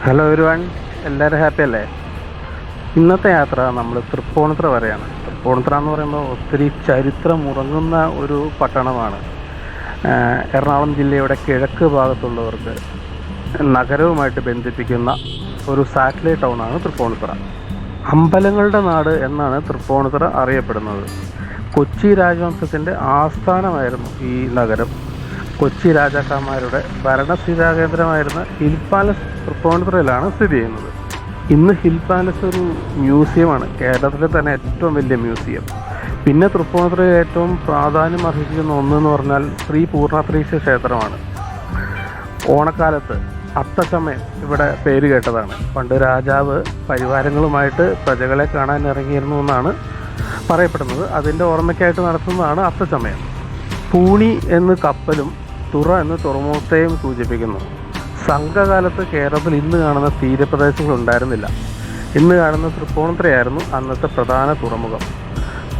Hello everyone, എല്ലാവരും happy അല്ലേ? ഇന്നത്തെ യാത്ര നമ്മൾ തൃപ്പൂണിത്തുറ വരെയാണ്. തൃപ്പൂണിത്തുറ എന്ന് പറയുമ്പോൾ ഒത്തിരി ചരിത്രം ഉറങ്ങുന്ന ഒരു പട്ടണമാണ്. എറണാകുളം ജില്ലയുടെ കിഴക്ക് ഭാഗത്തുള്ളവർക്ക് നഗരവുമായിട്ട് ബന്ധിപ്പിക്കുന്ന ഒരു സാറ്റലൈറ്റ് ടൗണാണ് തൃപ്പൂണിത്തുറ. അമ്പലങ്ങളുടെ നാട് എന്നാണ് തൃപ്പൂണിത്തുറ അറിയപ്പെടുന്നത്. കൊച്ചി രാജവംശത്തിൻ്റെ ആസ്ഥാനമായിരുന്നു ഈ നഗരം. കൊച്ചി രാജാക്കന്മാരുടെ ഭരണസ്ഥിരാ കേന്ദ്രമായിരുന്ന ഹിൽ പാലസ് തൃപ്പൂണിത്തുറയിലാണ് സ്ഥിതി ചെയ്യുന്നത്. ഇന്ന് ഹിൽ പാലസ് ഒരു മ്യൂസിയമാണ്, കേരളത്തിലെ തന്നെ ഏറ്റവും വലിയ മ്യൂസിയം. പിന്നെ തൃപ്പൂണിത്തുറയിൽ ഏറ്റവും പ്രാധാന്യം അർഹിക്കുന്ന ഒന്നെന്ന് പറഞ്ഞാൽ ശ്രീ പൂർണ്ണത്രയീശ ക്ഷേത്രമാണ്. ഓണക്കാലത്ത് അത്തച്ചമയം ഇവിടെ പേര് കേട്ടതാണ്. പണ്ട് രാജാവ് പരിവാരങ്ങളുമായിട്ട് പ്രജകളെ കാണാൻ ഇറങ്ങിയിരുന്നു എന്നാണ് പറയപ്പെടുന്നത്. അതിൻ്റെ ഓർമ്മയ്ക്കായിട്ട് നടത്തുന്നതാണ് അത്തച്ചമയം. പൂണി എന്ന് കപ്പലും തുറ എന്ന് തുറമുഖത്തെയും സൂചിപ്പിക്കുന്നു. സംഘകാലത്ത് കേരളത്തിൽ ഇന്ന് കാണുന്ന തീരപ്രദേശങ്ങൾ ഉണ്ടായിരുന്നില്ല. ഇന്ന് കാണുന്ന തൃപ്പൂണിത്തുറയായിരുന്നു അന്നത്തെ പ്രധാന തുറമുഖം.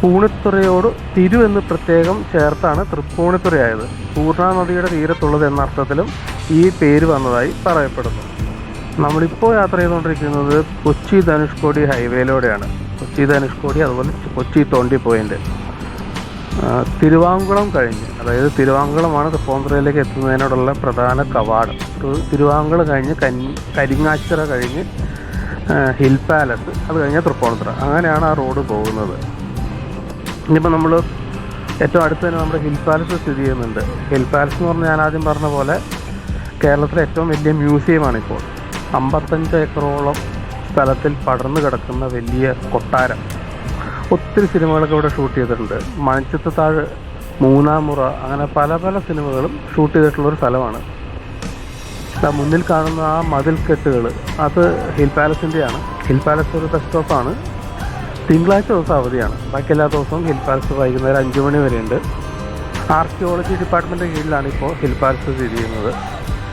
പൂണിത്തുറയോട് തിരു എന്ന് പ്രത്യേകം ചേർത്താണ് തൃപ്പൂണിത്തുറയായത്. പൂർണ്ണ നദിയുടെ തീരത്തുള്ളത് എന്ന അർത്ഥത്തിലും ഈ പേര് വന്നതായി പറയപ്പെടുന്നു. നമ്മളിപ്പോൾ യാത്ര ചെയ്തുകൊണ്ടിരിക്കുന്നത് കൊച്ചി ധനുഷ്കോടി ഹൈവേയിലൂടെയാണ്. കൊച്ചി ധനുഷ്കോടി, അതുപോലെ കൊച്ചി തോണ്ടി പോയിൻ്റ്. തിരുവാങ്കുളം കഴിഞ്ഞ്, അതായത് തിരുവാങ്കുളമാണ് തൃപ്പൂണിത്തുറയിലേക്ക് എത്തുന്നതിനോടുള്ള പ്രധാന കവാടം. തിരുവാങ്കുളം കഴിഞ്ഞ് കരിങ്ങാച്ചിറ കഴിഞ്ഞ് ഹിൽ പാലസ്, അത് കഴിഞ്ഞ് തൃപ്പൂണിത്തുറ. അങ്ങനെയാണ് ആ റോഡ് പോകുന്നത്. ഇനിയിപ്പോൾ നമ്മൾ ഏറ്റവും അടുത്ത് തന്നെ നമ്മുടെ ഹിൽ പാലസ് സ്ഥിതി ചെയ്യുന്നുണ്ട്. ഹിൽ പാലസ് എന്ന് പറഞ്ഞാൽ ഞാൻ ആദ്യം പറഞ്ഞ പോലെ കേരളത്തിലെ ഏറ്റവും വലിയ മ്യൂസിയമാണിപ്പോൾ. 55 ഏക്കറോളം സ്ഥലത്തിൽ പടർന്നു കിടക്കുന്ന വലിയ കൊട്ടാരം. ഒത്തിരി സിനിമകളൊക്കെ ഇവിടെ ഷൂട്ട് ചെയ്തിട്ടുണ്ട്. മണിച്ചിത്രത്താഴ്, മൂന്നാം മുറ, അങ്ങനെ പല പല സിനിമകളും ഷൂട്ട് ചെയ്തിട്ടുള്ളൊരു സ്ഥലമാണ്. മുന്നിൽ കാണുന്ന ആ മതിൽക്കെട്ടുകൾ അത് ഹിൽ പാലസിൻ്റെയാണ്. ഹിൽ പാലസ് ഒരു ബസ് സ്റ്റോപ്പാണ്. തിങ്കളാഴ്ച ദിവസം അവധിയാണ്. ബാക്കി എല്ലാ ദിവസവും ഹിൽ പാലസ് വൈകുന്നേരം 5 മണി വരെയുണ്ട്. ആർക്കിയോളജി ഡിപ്പാർട്ട്മെൻറ്റിൻ്റെ കീഴിലാണ് ഇപ്പോൾ ഹിൽ പാലസ് സ്ഥിതി ചെയ്യുന്നത്.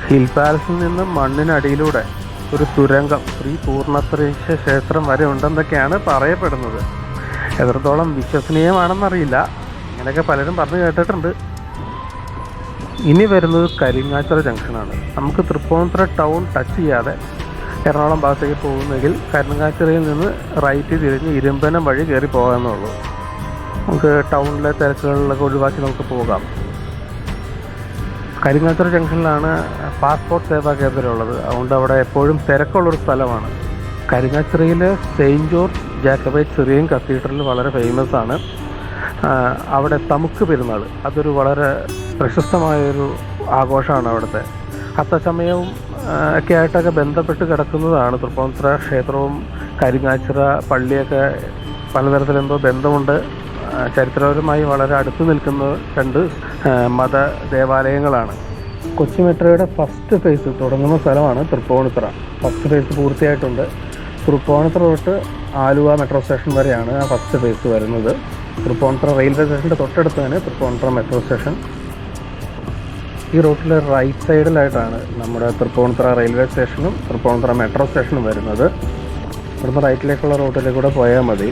ഹിൽ പാലസിൽ നിന്ന് മണ്ണിനടിയിലൂടെ ഒരു തുരങ്കം ശ്രീ പൂർണ്ണത്രയീശ ക്ഷേത്രം വരെ ഉണ്ടെന്നൊക്കെയാണ് പറയപ്പെടുന്നത്. എത്രത്തോളം വിശ്വസനീയമാണെന്നറിയില്ല, ഇങ്ങനെയൊക്കെ പലരും പറഞ്ഞു കേട്ടിട്ടുണ്ട്. ഇനി വരുന്നത് കരിങ്ങാച്ചിറ ജംഗ്ഷനാണ്. നമുക്ക് തൃപ്പൂണിത്തുറ ടൗൺ ടച്ച് ചെയ്യാതെ എറണാകുളം ഭാഗത്തേക്ക് പോകുന്നെങ്കിൽ കരിങ്ങാച്ചിറയിൽ നിന്ന് റൈറ്റ് തിരിഞ്ഞ് ഇരുമ്പനം വഴി കയറി പോകാമെന്നുള്ളൂ. നമുക്ക് ടൗണിലെ തിരക്കുകളിലൊക്കെ ഒഴിവാക്കി നമുക്ക് പോകാം. കരിങ്ങാച്ചിറ ജംഗ്ഷനിലാണ് പാസ്പോർട്ട് സേവാ കേന്ദ്രം ഉള്ളത്. അതുകൊണ്ട് അവിടെ എപ്പോഴും തിരക്കുള്ളൊരു സ്ഥലമാണ്. കരിങ്ങാച്ചിറയിലെ Saint George Jacobite Syrian cathedral വളരെ ഫേമസ് ആണ്. അവിടെ തമുക്ക് പെരുന്നാൾ, അതൊരു വളരെ പ്രശസ്തമായൊരു ആഘോഷമാണ് അവിടുത്തെ. അത്തച്ചമയവും ഒക്കെ ആയിട്ടൊക്കെ ബന്ധപ്പെട്ട് കിടക്കുന്നതാണ് തൃപ്പൂണിത്തുറ ക്ഷേത്രവും കരിങ്ങാച്ചിറ പള്ളിയൊക്കെ. പലതരത്തിലെന്തോ ബന്ധമുണ്ട്. ചരിത്രപരമായി വളരെ അടുത്ത് നിൽക്കുന്ന 2 മത ദേവാലയങ്ങളാണ്. കൊച്ചി മെട്രോയുടെ ഫസ്റ്റ് ഫേസ് തുടങ്ങുന്ന സ്ഥലമാണ് തൃപ്പൂണിത്തുറ. ഫസ്റ്റ് ഫേസ് പൂർത്തിയായിട്ടുണ്ട്. തൃപ്പൂണിത്തുറ തൊട്ട് ആലുവ മെട്രോ സ്റ്റേഷൻ വരെയാണ് ആ ഫസ്റ്റ് ഫേസ് വരുന്നത്. തൃപ്പൂണിത്തുറ റെയിൽവേ സ്റ്റേഷൻ്റെ തൊട്ടടുത്ത് തന്നെ തൃപ്പൂണിത്തുറ മെട്രോ സ്റ്റേഷൻ. ഈ റൂട്ടിലെ റൈറ്റ് സൈഡിലായിട്ടാണ് നമ്മുടെ തൃപ്പൂണിത്തുറ റെയിൽവേ സ്റ്റേഷനും തൃപ്പൂണിത്തുറ മെട്രോ സ്റ്റേഷനും വരുന്നത്. ഇവിടുന്ന് റൈറ്റിലേക്കുള്ള റൂട്ടിലേക്കൂടെ പോയാൽ മതി.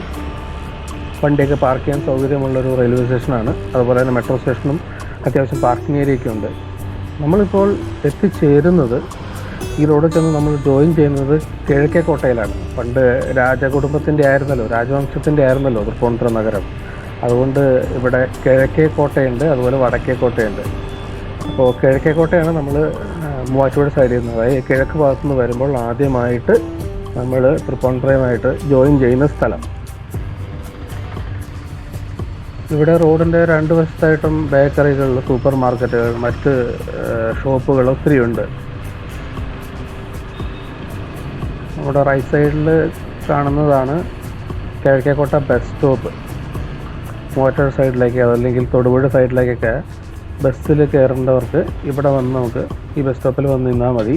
വണ്ടിയൊക്കെ പാർക്ക് ചെയ്യാൻ സൗകര്യമുള്ളൊരു റെയിൽവേ സ്റ്റേഷനാണ്. അതുപോലെ തന്നെ മെട്രോ സ്റ്റേഷനും അത്യാവശ്യം പാർക്കിംഗ് ഏരിയയൊക്കെ ഉണ്ട്. നമ്മളിപ്പോൾ എത്തിച്ചേരുന്നത്, ഈ റോഡിൽ ചെന്ന് നമ്മൾ ജോയിൻ ചെയ്യുന്നത് കിഴക്കേക്കോട്ടയിലാണ്. പണ്ട് രാജകുടുംബത്തിൻ്റെ ആയിരുന്നല്ലോ, രാജവംശത്തിൻ്റെ ആയിരുന്നല്ലോ തൃപ്പൂണിത്തുറ നഗരം. അതുകൊണ്ട് ഇവിടെ കിഴക്കേക്കോട്ടയുണ്ട്, അതുപോലെ വടക്കേക്കോട്ടയുണ്ട്. അപ്പോൾ കിഴക്കേക്കോട്ടയാണ് നമ്മൾ മൂവാറ്റുപുഴ സൈഡിൽ നിന്ന്, അതായത് കിഴക്ക് ഭാഗത്തുനിന്ന് വരുമ്പോൾ ആദ്യമായിട്ട് നമ്മൾ തൃപ്പൂണിത്തുറയുമായിട്ട് ജോയിൻ ചെയ്യുന്ന സ്ഥലം. ഇവിടെ റോഡിൻ്റെ 2 വശത്തായിട്ടും ബേക്കറികൾ, സൂപ്പർ മാർക്കറ്റുകൾ, മറ്റ് ഷോപ്പുകൾ ഒത്തിരി ഉണ്ട്. നമ്മുടെ റൈറ്റ് സൈഡിൽ കാണുന്നതാണ് കിഴക്കേക്കോട്ട ബസ് സ്റ്റോപ്പ്. മൂവാറ്റുപുഴ സൈഡിലേക്ക് അതല്ലെങ്കിൽ തൊടുപുഴ സൈഡിലേക്കൊക്കെ ബസ്സിൽ കയറേണ്ടവർക്ക് ഇവിടെ വന്ന് നമുക്ക് ഈ ബസ് സ്റ്റോപ്പിൽ വന്ന് നിന്നാൽ മതി.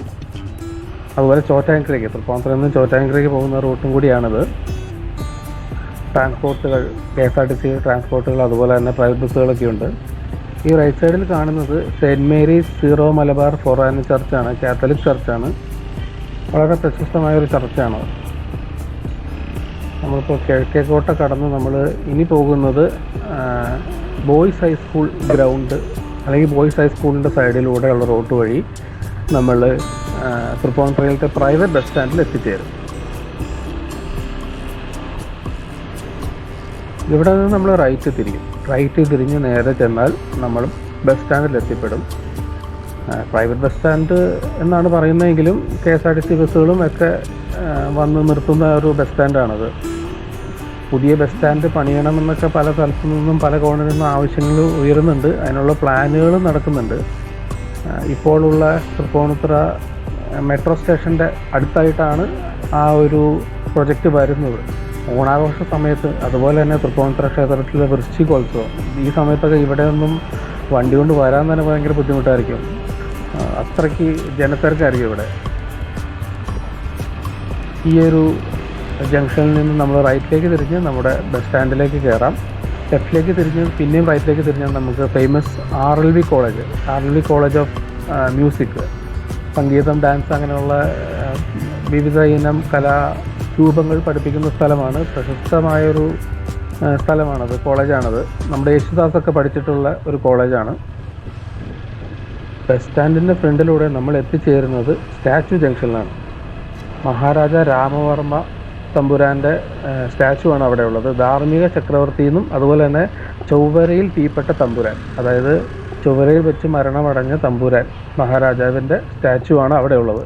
അതുപോലെ ചോറ്റാനിക്കരയ്ക്ക്, തൃപ്പൂണിത്തുറയിൽ നിന്ന് ചോറ്റാനിക്കരയ്ക്ക് പോകുന്ന റൂട്ടും കൂടിയാണിത്. ട്രാൻസ്പോർട്ടുകൾ, KSRTC ട്രാൻസ്പോർട്ടുകൾ, അതുപോലെ തന്നെ പ്രൈവറ്റ് ബസ്സുകളൊക്കെ ഉണ്ട്. ഈ റൈറ്റ് സൈഡിൽ കാണുന്നത് Saint Mary's Syro Malabar Forane ചർച്ചാണ്, കാത്തലിക് ചർച്ചാണ്. വളരെ പ്രശസ്തമായൊരു ചർച്ചാണ്. നമ്മളിപ്പോൾ കിഴക്കേക്കോട്ട കടന്ന് നമ്മൾ ഇനി പോകുന്നത് ബോയ്സ് ഹൈസ്കൂൾ ഗ്രൗണ്ട് അല്ലെങ്കിൽ ബോയ്സ് ഹൈസ്കൂളിൻ്റെ സൈഡിലൂടെയുള്ള റോഡ് വഴി നമ്മൾ തൃപ്പൂണിത്തുറയിലത്തെ പ്രൈവറ്റ് ബസ് സ്റ്റാൻഡിൽ എത്തിച്ചേരും. ഇവിടെ നിന്ന് നമ്മൾ റൈറ്റ് തിരിഞ്ഞ് നേരെ ചെന്നാൽ നമ്മൾ ബസ് സ്റ്റാൻഡിൽ എത്തിപ്പെടും. പ്രൈവറ്റ് ബസ് സ്റ്റാൻഡ് എന്നാണ് പറയുന്നതെങ്കിലും KSRTC ബസ്സുകളും ഒക്കെ വന്ന് നിർത്തുന്ന ഒരു ബസ് സ്റ്റാൻഡാണത്. പുതിയ ബസ് സ്റ്റാൻഡ് പണിയണമെന്നൊക്കെ പല സ്ഥലത്തു നിന്നും പല കോണിൽ നിന്നും ആവശ്യങ്ങൾ ഉയരുന്നുണ്ട്. അതിനുള്ള പ്ലാനുകളും നടക്കുന്നുണ്ട്. ഇപ്പോഴുള്ള തൃപ്പൂണിത്തുറ മെട്രോ സ്റ്റേഷൻ്റെ അടുത്തായിട്ടാണ് ആ ഒരു പ്രൊജക്റ്റ് വരുന്നത്. ഓണാഘോഷ സമയത്ത്, അതുപോലെ തന്നെ തൃപ്പൂണിത്തുറ ക്ഷേത്രത്തിലെ വൃശ്ചികോത്സവം, ഈ സമയത്തൊക്കെ ഇവിടെ ഒന്നും വണ്ടി കൊണ്ട് വരാൻ തന്നെ ഭയങ്കര ബുദ്ധിമുട്ടായിരിക്കും. അത്രയ്ക്ക് ജനത്തിരക്കായിരിക്കും ഇവിടെ. ഈ ഒരു ജംഗ്ഷനിൽ നിന്ന് നമ്മൾ റൈറ്റിലേക്ക് തിരിഞ്ഞ് നമ്മുടെ ബസ് സ്റ്റാൻഡിലേക്ക് കയറാം. ലെഫ്റ്റിലേക്ക് തിരിഞ്ഞ് പിന്നെയും റൈറ്റിലേക്ക് തിരിഞ്ഞാൽ നമുക്ക് famous RLV college of music, സംഗീതം, ഡാൻസ് അങ്ങനെയുള്ള വിവിധ ഇനം കലാരൂപങ്ങൾ പഠിപ്പിക്കുന്ന സ്ഥലമാണ്. പ്രശസ്തമായൊരു സ്ഥലമാണത്, കോളേജാണത്. നമ്മുടെ യേശുദാസൊക്കെ പഠിച്ചിട്ടുള്ള ഒരു കോളേജാണ്. ബസ് സ്റ്റാൻഡിൻ്റെ ഫ്രണ്ടിലൂടെ നമ്മൾ എത്തിച്ചേരുന്നത് സ്റ്റാച്യു ജംഗ്ഷനിലാണ്. മഹാരാജ രാമവർമ്മ തമ്പുരാൻ്റെ സ്റ്റാച്ചു ആണ് അവിടെ ഉള്ളത്. ധാർമ്മിക ചക്രവർത്തി എന്നും അതുപോലെ തന്നെ ചൊവ്വരയിൽ തീപ്പെട്ട തമ്പുരാൻ, അതായത് ചൊവ്വരയിൽ വെച്ച് മരണമടഞ്ഞ തമ്പുരാൻ മഹാരാജാവിൻ്റെ സ്റ്റാച്ചു ആണ് അവിടെ ഉള്ളത്.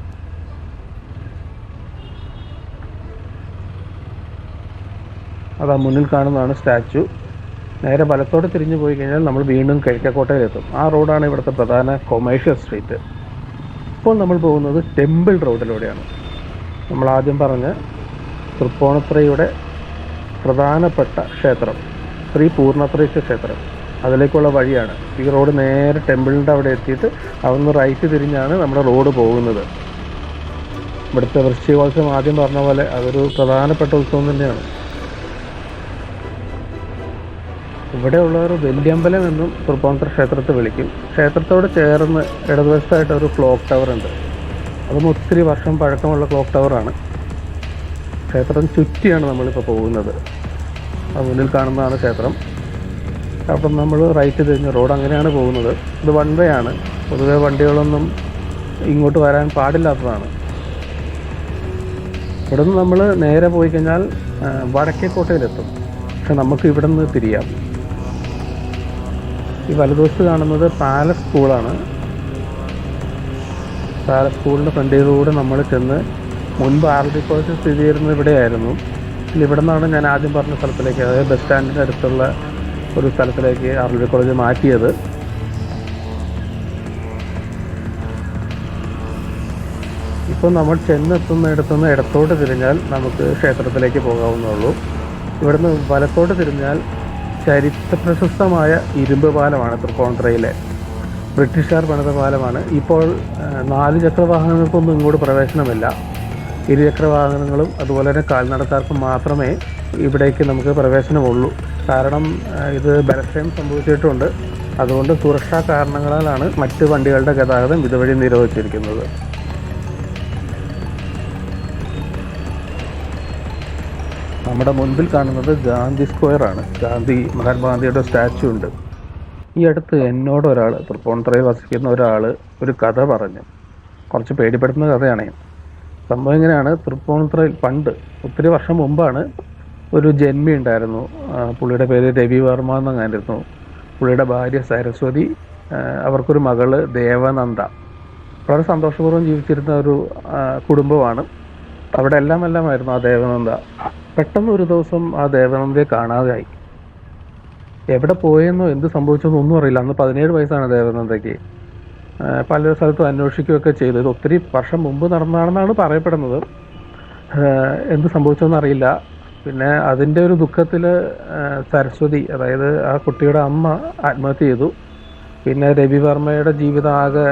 അതാ മുന്നിൽ കാണുന്നതാണ് സ്റ്റാച്ചു. നേരെ വലത്തോട്ട് തിരിഞ്ഞു പോയി കഴിഞ്ഞാൽ നമ്മൾ വീണ്ടും കിഴക്കേക്കോട്ടയിലെത്തും. ആ റോഡാണ് ഇവിടുത്തെ പ്രധാന കൊമേഴ്ഷ്യൽ സ്ട്രീറ്റ്. ഇപ്പോൾ നമ്മൾ പോകുന്നത് ടെമ്പിൾ റോഡിലൂടെയാണ്. നമ്മൾ ആദ്യം പറഞ്ഞ തൃപ്പൂണിത്തുറയുടെ പ്രധാനപ്പെട്ട ക്ഷേത്രം ശ്രീ പൂർണ്ണത്രയീശ ക്ഷേത്രം, അതിലേക്കുള്ള വഴിയാണ്. ഈ റോഡ് നേരെ ടെമ്പിളിൻ്റെ അവിടെ എത്തിയിട്ട് അവിടുന്ന് റൈറ്റ് തിരിഞ്ഞാണ് നമ്മുടെ റോഡ് പോകുന്നത്. ഇവിടുത്തെ വൃശ്ചികോത്സവം ആദ്യം പറഞ്ഞ പോലെ അതൊരു പ്രധാനപ്പെട്ട ഉത്സവം തന്നെയാണ്. ഇവിടെ ഉള്ളവർ വലിയമ്പലം എന്നും തൃപ്പൂണിത്തുറ ക്ഷേത്രത്തെ വിളിക്കും. ക്ഷേത്രത്തോട് ചേർന്ന് ഇടതുവശത്തായിട്ട് ഒരു ക്ലോക്ക് ടവർ ഉണ്ട്. അതും ഒത്തിരി വർഷം പഴക്കമുള്ള ക്ലോക്ക് ടവറാണ്. ക്ഷേത്രം ചുറ്റിയാണ് നമ്മളിപ്പോൾ പോകുന്നത്. അത് മുന്നിൽ കാണുന്നതാണ് ക്ഷേത്രം. അപ്പം നമ്മൾ റൈറ്റ് തിരിഞ്ഞ റോഡ് അങ്ങനെയാണ് പോകുന്നത്. ഇത് വൺ വേ ആണ്. പൊതുവെ വണ്ടികളൊന്നും ഇങ്ങോട്ട് വരാൻ പാടില്ലാത്തതാണ്. ഇവിടെ നിന്ന് നമ്മൾ നേരെ പോയി കഴിഞ്ഞാൽ വടക്കേക്കോട്ടയിലെത്തും. പക്ഷെ നമുക്ക് ഇവിടെ നിന്ന് തിരിയാം. ഈ വലതുവശത്ത് കാണുന്നത് പാലസ് സ്കൂളാണ്. പാലസ് സ്കൂളിൻ്റെ ഫ്രണ്ടിലൂടെ നമ്മൾ ചെന്ന്, മുൻപ് RLV കോളേജ് സ്ഥിതി ചെയ്യുന്നത് ഇവിടെയായിരുന്നു. ഇവിടെ നിന്നാണ് ഞാൻ ആദ്യം പറഞ്ഞ സ്ഥലത്തിലേക്ക്, അതായത് ബസ് സ്റ്റാൻഡിൻ്റെ അടുത്തുള്ള ഒരു സ്ഥലത്തിലേക്ക് RLV കോളേജ് മാറ്റിയത്. ഇപ്പോൾ നമ്മൾ ചെന്നെത്തുന്നിടത്തുനിന്ന് ഇടത്തോട്ട് തിരിഞ്ഞാൽ നമുക്ക് ക്ഷേത്രത്തിലേക്ക് പോകാവുന്നുള്ളൂ. ഇവിടുന്ന് വലത്തോട്ട് തിരിഞ്ഞാൽ ചരിത്ര പ്രശസ്തമായ ഇരുമ്പ് പാലമാണ് തൃപ്പൂണിത്തുറയിലെ. ബ്രിട്ടീഷുകാർ പണിത പാലമാണ്. ഇപ്പോൾ 4 ചക്ര വാഹനങ്ങൾക്കൊന്നും ഇങ്ങോട്ട് പ്രവേശനമില്ല. ഇരുചക്ര വാഹനങ്ങളും അതുപോലെ തന്നെ കാൽനടക്കാർക്കും മാത്രമേ ഇവിടേക്ക് നമുക്ക് പ്രവേശനമുള്ളൂ. കാരണം ഇത് ബലക്ഷയം സംഭവിച്ചിട്ടുണ്ട്. അതുകൊണ്ട് സുരക്ഷാ കാരണങ്ങളാലാണ് മറ്റ് വണ്ടികളുടെ ഗതാഗതം ഇതുവഴി നിരോധിച്ചിരിക്കുന്നത്. നമ്മുടെ മുൻപിൽ കാണുന്നത് ഗാന്ധി സ്ക്വയർ ആണ്. മഹാത്മാഗാന്ധിയുടെ സ്റ്റാച്ചു ഉണ്ട്. ഈ അടുത്ത് എന്നോട് ഒരാൾ, തൃപ്പൂണിത്തുറയിൽ വസിക്കുന്ന ഒരാൾ, ഒരു കഥ പറഞ്ഞു. കുറച്ച് പേടിപ്പെടുത്തുന്ന കഥയാണ്. സംഭവം ഇങ്ങനെയാണ്. തൃപ്പൂണിത്തുറയിൽ പണ്ട് ഒത്തിരി വർഷം മുമ്പാണ് ഒരു ജന്മി ഉണ്ടായിരുന്നു. പുള്ളിയുടെ പേര് രവിവർമ്മ എന്നങ്ങായിരുന്നു. പുള്ളിയുടെ ഭാര്യ സരസ്വതി, അവർക്കൊരു മകള് ദേവനന്ദ. വളരെ സന്തോഷപൂർവ്വം ജീവിച്ചിരുന്ന ഒരു കുടുംബമാണ്. അവിടെ എല്ലാമായിരുന്നു ആ ദേവനന്ദ. പെട്ടെന്ന് ഒരു ദിവസം ആ ദേവനന്ദയെ കാണാതെയായി. എവിടെ പോയെന്നോ എന്ത് സംഭവിച്ചെന്നോ ഒന്നും അറിയില്ല. അന്ന് 17 വയസ്സാണ് ദേവനന്ദയ്ക്ക്. പല സ്ഥലത്തും അന്വേഷിക്കുകയൊക്കെ ചെയ്തു. ഇത് ഒത്തിരി വർഷം മുമ്പ് നടന്നതാണെന്നാണ് പറയപ്പെടുന്നത്. എന്ത് സംഭവിച്ചെന്ന് അറിയില്ല. പിന്നെ അതിൻ്റെ ഒരു ദുഃഖത്തിൽ സരസ്വതി, അതായത് ആ കുട്ടിയുടെ അമ്മ, ആത്മഹത്യ ചെയ്തു. പിന്നെ രവിവർമ്മയുടെ ജീവിതം ആകെ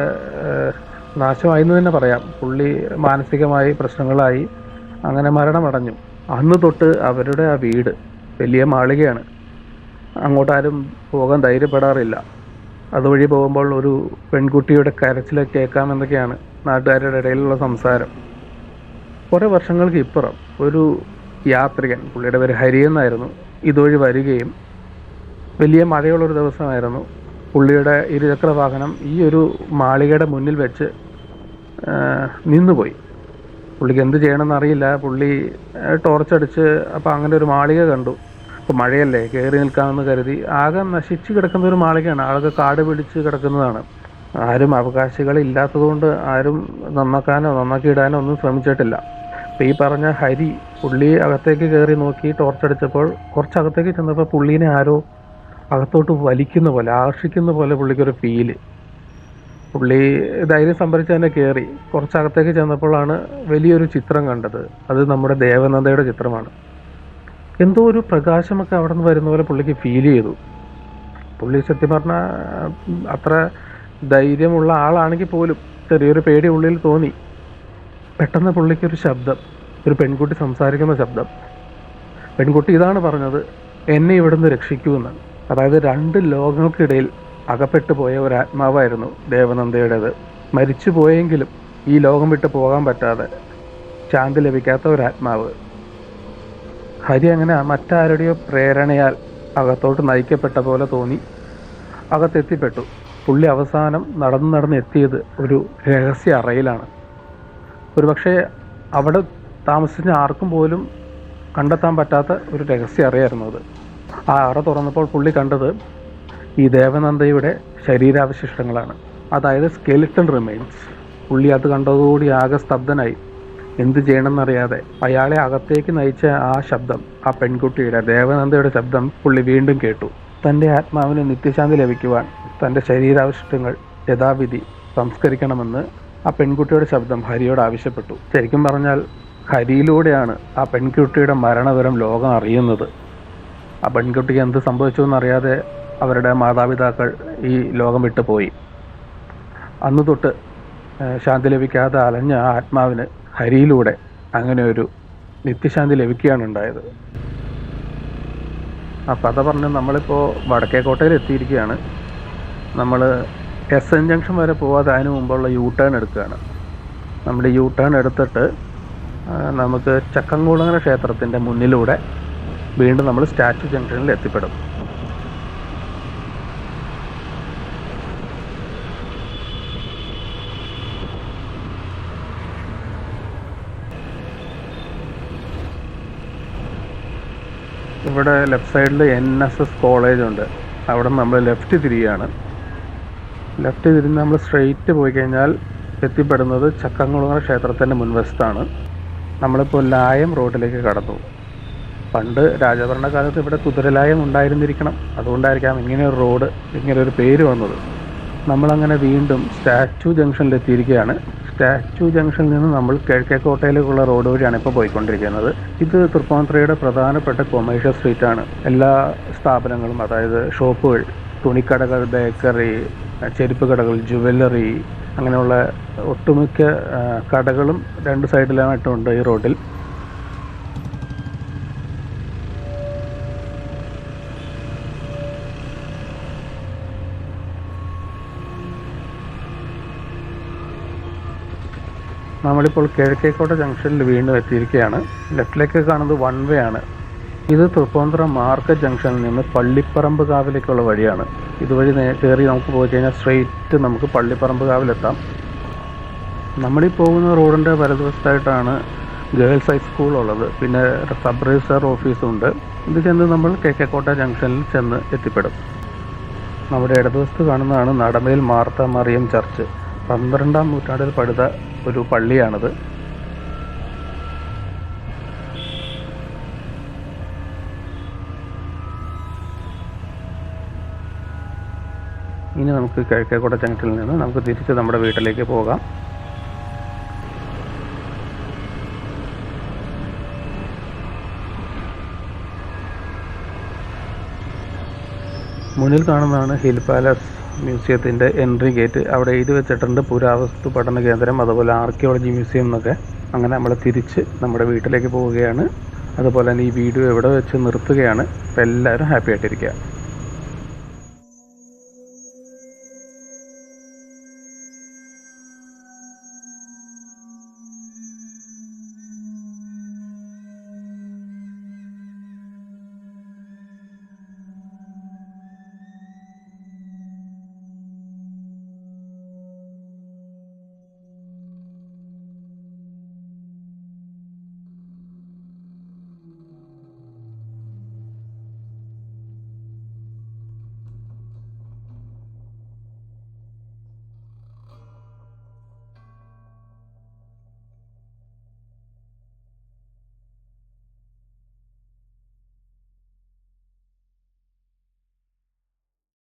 നാശമായി എന്ന് തന്നെ പറയാം. പുള്ളി മാനസികമായി പ്രശ്നങ്ങളായി അങ്ങനെ മരണമടഞ്ഞു. അന്ന് തൊട്ട് അവരുടെ ആ വീട് വലിയ മാളികയാണ്. അങ്ങോട്ടാരും പോകാൻ ധൈര്യപ്പെടാറില്ല. അതുവഴി പോകുമ്പോൾ ഒരു പെൺകുട്ടിയുടെ കരച്ചിലൊക്കെ കേൾക്കാമെന്നൊക്കെയാണ് നാട്ടുകാരുടെ ഇടയിലുള്ള സംസാരം. കുറേ വർഷങ്ങൾക്ക് ഇപ്പുറം ഒരു യാത്രികൻ, പുള്ളിയുടെ പേര് ഹരി എന്നായിരുന്നു, ഇതുവഴി വരികയും വലിയ മഴയുള്ളൊരു ദിവസമായിരുന്നു. പുള്ളിയുടെ ഇരുചക്ര വാഹനം ഈ ഒരു മാളികയുടെ മുന്നിൽ വെച്ച് നിന്നുപോയി. പുള്ളിക്ക് എന്ത് ചെയ്യണമെന്ന് അറിയില്ല. പുള്ളി ടോർച്ചടിച്ച് അപ്പോൾ അങ്ങനെ ഒരു മാളിക കണ്ടു. അപ്പോൾ മഴയല്ലേ, കയറി നിൽക്കാമെന്ന് കരുതി. ആകെ നശിച്ച് കിടക്കുന്ന ഒരു മാളികയാണ്, ആകെ കാട് പിടിച്ച് കിടക്കുന്നതാണ്. ആരും അവകാശികളില്ലാത്തതുകൊണ്ട് ആരും നന്നാക്കാനോ നന്നാക്കിയിടാനോ ഒന്നും ശ്രമിച്ചിട്ടില്ല. അപ്പോൾ ഈ പറഞ്ഞ ഹരി പുള്ളി അകത്തേക്ക് കയറി നോക്കി, ടോർച്ചടിച്ചപ്പോൾ കുറച്ചകത്തേക്ക് ചെന്നപ്പോൾ പുള്ളീനെ ആരോ അകത്തോട്ട് വലിക്കുന്ന പോലെ, ആകർഷിക്കുന്ന പോലെ പുള്ളിക്കൊരു ഫീല്. പുള്ളി ധൈര്യം സംഭരിച്ച് തന്നെ കയറി. കുറച്ചകത്തേക്ക് ചെന്നപ്പോഴാണ് വലിയൊരു ചിത്രം കണ്ടത്. അത് നമ്മുടെ ദേവനന്ദയുടെ ചിത്രമാണ്. എന്തോ ഒരു പ്രകാശമൊക്കെ അവിടെ നിന്ന് വരുന്ന പോലെ പുള്ളിക്ക് ഫീൽ ചെയ്തു. പുള്ളി സത്യം പറഞ്ഞാൽ അത്ര ധൈര്യമുള്ള ആളാണെങ്കിൽ പോലും ചെറിയൊരു പേടി ഉള്ളിൽ തോന്നി. പെട്ടെന്ന് പുള്ളിക്കൊരു ശബ്ദം, ഒരു പെൺകുട്ടി സംസാരിക്കുന്ന ശബ്ദം. പെൺകുട്ടി ഇതാണ് പറഞ്ഞത്: എന്നെ ഇവിടുന്ന് രക്ഷിക്കൂ എന്നാണ്. അതായത് 2 ലോകങ്ങൾക്കിടയിൽ അകപ്പെട്ടു പോയ ഒരു ആത്മാവായിരുന്നു ദേവനന്ദയുടേത്. മരിച്ചു പോയെങ്കിലും ഈ ലോകം വിട്ട് പോകാൻ പറ്റാതെ ശാന്തി ലഭിക്കാത്ത ഒരു ആത്മാവ്. ഹരി അങ്ങനെ മറ്റാരുടെയോ പ്രേരണയാൽ അകത്തോട്ട് നയിക്കപ്പെട്ട പോലെ തോന്നി. അകത്തെത്തിപ്പെട്ടു. പുള്ളി അവസാനം നടന്ന് എത്തിയത് ഒരു രഹസ്യ അറയിലാണ്. ഒരുപക്ഷെ അവിടെ താമസിച്ച ആർക്കും പോലും കണ്ടെത്താൻ പറ്റാത്ത ഒരു രഹസ്യ അറയായിരുന്നു അത്. ആ അറ തുറന്നപ്പോൾ പുള്ളി കണ്ടത് ഈ ദേവനന്ദയുടെ ശരീരാവശിഷ്ടങ്ങളാണ്, അതായത് സ്കെലിറ്റൽ റിമെയിൻസ്. പുള്ളി അത് കണ്ടതോടുകൂടി ആകെ സ്തബ്ധനായി. എന്ത് ചെയ്യണമെന്നറിയാതെ അയാളെ അകത്തേക്ക് നയിച്ച ആ ശബ്ദം, ആ പെൺകുട്ടിയുടെ, ദേവനന്ദയുടെ ശബ്ദം പുള്ളി വീണ്ടും കേട്ടു. തൻ്റെ ആത്മാവിന് നിത്യശാന്തി ലഭിക്കുവാൻ തൻ്റെ ശരീരാവശിഷ്ടങ്ങൾ യഥാവിധി സംസ്കരിക്കണമെന്ന് ആ പെൺകുട്ടിയുടെ ശബ്ദം ഹരിയോട് ആവശ്യപ്പെട്ടു. ശരിക്കും പറഞ്ഞാൽ ഹരിയിലൂടെയാണ് ആ പെൺകുട്ടിയുടെ മരണവിവരം ലോകം അറിയുന്നത്. ആ പെൺകുട്ടിക്ക് എന്ത് സംഭവിച്ചു എന്നറിയാതെ അവരുടെ മാതാപിതാക്കൾ ഈ ലോകം വിട്ടു പോയി. അന്ന് തൊട്ട് ശാന്തി ലഭിക്കാതെ അലഞ്ഞ ആ ആത്മാവിന് ഹരിയിലൂടെ അങ്ങനെ ഒരു നിത്യശാന്തി ലഭിക്കുകയാണ് ഉണ്ടായത്. ആ കഥ പറഞ്ഞ് നമ്മളിപ്പോൾ വടക്കേക്കോട്ടയിൽ എത്തിയിരിക്കുകയാണ്. നമ്മൾ SN ജംഗ്ഷൻ വരെ പോകാതെ അതിന് മുമ്പുള്ള U-ടേൺ എടുക്കുകയാണ്. നമ്മൾ U-ടേൺ എടുത്തിട്ട് നമുക്ക് ചക്കംകുളങ്ങര ക്ഷേത്രത്തിൻ്റെ മുന്നിലൂടെ വീണ്ടും നമ്മൾ സ്റ്റാച്യു ജംഗ്ഷനിൽ എത്തിപ്പെടും. ഇവിടെ ലെഫ്റ്റ് സൈഡിൽ NSS കോളേജ് ഉണ്ട്. അവിടെ നമ്മൾ ലെഫ്റ്റ് തിരിയുകയാണ്. ലെഫ്റ്റ് തിരിഞ്ഞ് നമ്മൾ സ്ട്രെയിറ്റ് പോയി കഴിഞ്ഞാൽ എത്തിപ്പെടുന്നത് ചക്കംകുളങ്ങര ക്ഷേത്രത്തിൻ്റെ മുൻവശത്താണ്. നമ്മളിപ്പോൾ ലായം റോഡിലേക്ക് കടന്നു. പണ്ട് രാജഭരണകാലത്ത് ഇവിടെ കുതിരലായം ഉണ്ടായിരുന്നിരിക്കണം, അതുകൊണ്ടായിരിക്കാം ഇങ്ങനെയൊരു റോഡ്, ഇങ്ങനെയൊരു പേര് വന്നത്. നമ്മളങ്ങനെ വീണ്ടും സ്റ്റാച്യു ജംഗ്ഷനിലെത്തിയിരിക്കുകയാണ്. സ്റ്റാച്യു ജംഗ്ഷനിൽ നിന്ന് നമ്മൾ കിഴക്കേക്കോട്ടയിലേക്കുള്ള റോഡ് വഴിയാണ് ഇപ്പോൾ പോയിക്കൊണ്ടിരിക്കുന്നത്. ഇത് തൃപ്പൂണിത്തുറയുടെ പ്രധാനപ്പെട്ട കൊമേഴ്ഷ്യൽ സ്ട്രീറ്റാണ്. എല്ലാ സ്ഥാപനങ്ങളും, അതായത് ഷോപ്പുകൾ, തുണിക്കടകൾ, ബേക്കറി, ചെരുപ്പ് കടകൾ, ജുവല്ലറി, അങ്ങനെയുള്ള ഒട്ടുമിക്ക കടകളും 2 സൈഡിലായിട്ടുണ്ട് ഈ റോഡിൽ. നമ്മളിപ്പോൾ കിഴക്കേക്കോട്ട ജംഗ്ഷനിൽ വീണ്ടും എത്തിയിരിക്കുകയാണ്. ലെഫ്റ്റിലേക്ക് കാണുന്നത് 1 വേ ആണ്. ഇത് തൃപ്പൂണിത്തുറ മാർക്കറ്റ് ജംഗ്ഷനിൽ നിന്ന് പള്ളിപ്പറമ്പ് കാവിലേക്കുള്ള വഴിയാണ്. ഇതുവഴി കയറി നമുക്ക് പോയി കഴിഞ്ഞാൽ സ്ട്രെയിറ്റ് നമുക്ക് പള്ളിപ്പറമ്പ് കാവിലെത്താം. നമ്മളീ പോകുന്ന റോഡിൻ്റെ വലതുവശത്തായിട്ടാണ് ഗേൾസ് ഹൈസ്കൂൾ ഉള്ളത്. പിന്നെ സബ് രജിസ്ട്രാർ ഓഫീസുണ്ട്. ഇത് ചെന്ന് നമ്മൾ കിഴക്കേക്കോട്ട ജംഗ്ഷനിൽ ചെന്ന് എത്തിപ്പെടും. നമ്മുടെ ഇടതുവശത്ത് കാണുന്നതാണ് നടമേൽ മാർത്ത മറിയം ചർച്ച്. 12ാം നൂറ്റാണ്ടിൽ പണിത ഒരു പള്ളിയാണിത്. ഇനി നമുക്ക് കിഴക്കേക്കോട്ട ജംഗ്ഷനിൽ നിന്ന് നമുക്ക് തിരിച്ച് നമ്മുടെ വീട്ടിലേക്ക് പോകാം. മുന്നിൽ കാണുന്നതാണ് ഹിൽ പാലസ് മ്യൂസിയത്തിൻ്റെ എൻട്രി ഗേറ്റ്. അവിടെ എഴുതി വെച്ചിട്ടുണ്ട് പുരാവസ്തു പഠന കേന്ദ്രം, അതുപോലെ ആർക്കിയോളജി മ്യൂസിയം എന്നൊക്കെ. അങ്ങനെ നമ്മൾ തിരിച്ച് നമ്മുടെ വീട്ടിലേക്ക് പോവുകയാണ്. അതുപോലെ തന്നെ ഈ വീഡിയോ ഇവിടെ വെച്ച് നിർത്തുകയാണ്. അപ്പോൾ എല്ലാവരും ഹാപ്പി ആയിട്ടിരിക്കുക.